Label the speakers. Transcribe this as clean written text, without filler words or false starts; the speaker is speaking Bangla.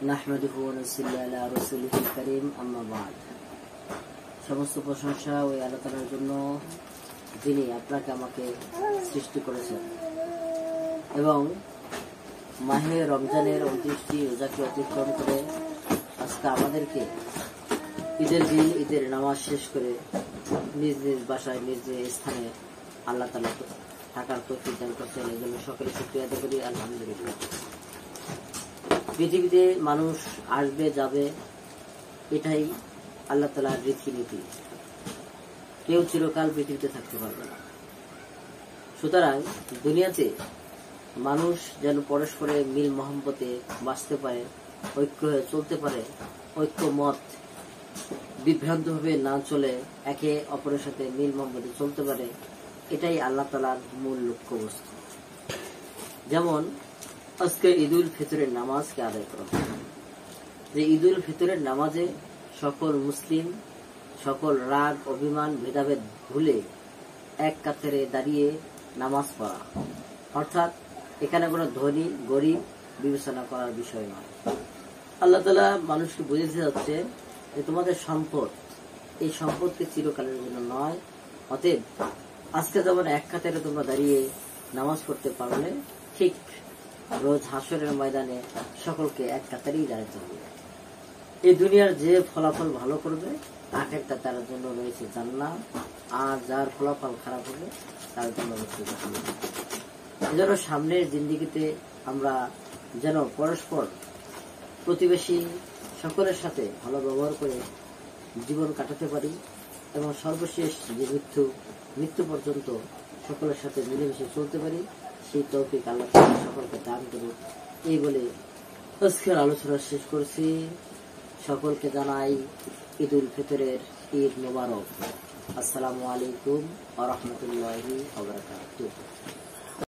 Speaker 1: নাহমাদুহু ওয়া নুসাল্লি আলা রাসূলিহিল কারীম, আম্মা বা'দ। সমস্ত প্রশংসা ওই আল্লাহ তাআলার জন্য যিনি আপনাকে আমাকে সৃষ্টি করেছেন এবং মাহে রমজানের 29টি রোজাকে অতিক্রম করে আজকে আমাদেরকে ঈদের দিন ঈদের নামাজ শেষ করে নিজ নিজ বাসায় নিজ নিজ স্থানে আল্লাহ তাআলা থাকার তৌফিক দান করছেন। এই জন্য সকলে শুকরিয়া আদায় করি, আলহামদুলিল্লাহ। পৃথিবীতে মানুষ আসবে যাবে, এটাই আল্লাহ তাআলার রীতিনীতি। কেউ চিরকাল পৃথিবীতে থাকতে পারবে না। সুতরাং দুনিয়াতে মানুষ যেন পরস্পরের মিল মহব্বতে বাঁচতে পারে, ঐক্য হয়ে চলতে পারে, ঐক্য মত বিভ্রান্ত ভাবে না চলে একে অপরের সাথে মিল মহব্বতে চলতে পারে, এটাই আল্লাহ তাআলার মূল লক্ষ্যবস্তু। যেমন আজকে ঈদুল ফিতরের নামাজকে আদায় করা হয়, যে ঈদুল ফিতরের নামাজে সকল মুসলিম সকল রাগ অভিমান ভেদাভেদ ভুলে এক কাতারে দাঁড়িয়ে নামাজ পড়া, অর্থাৎ এখানে কোনো ধনী গরিব বিবেচনা করার বিষয় নয়। আল্লাহ তাআলা মানুষকে বুঝিয়ে যাচ্ছে যে তোমাদের সম্পদ, এই সম্পদকে চিরকালের জন্য নয়। অতএব আজকে যেমন এক কাতারে তোমরা দাঁড়িয়ে নামাজ পড়তে পারলে, ঠিক রোজ হাসরের ময়দানে সকলকে এক কাতারেই দাঁড়াতে হবে। এই দুনিয়ার যে ফলাফল ভালো করবে আখেরটা তার জন্য রয়েছে জান্নাত, আর যার ফলাফল খারাপ হবে তার জন্য রয়েছে জাহান্নাম। এজন্য সামনের জিন্দেগিতে আমরা যেন পরস্পর প্রতিবেশী সকলের সাথে ভালো ব্যবহার করে জীবন কাটাতে পারি এবং সর্বশেষ যে মৃত্যু পর্যন্ত সকলের সাথে মিলেমিশে চলতে পারি, সেই তৌফিক আল্লাহ সকলকে দান করুন। এই বলে আজকের আলোচনা শেষ করছি। সকলকে জানাই ঈদুল ফিতরের ঈদ মোবারক। আসসালামু আলাইকুম ওয়া রাহমাতুল্লাহি ওয়া বারাকাতুহু।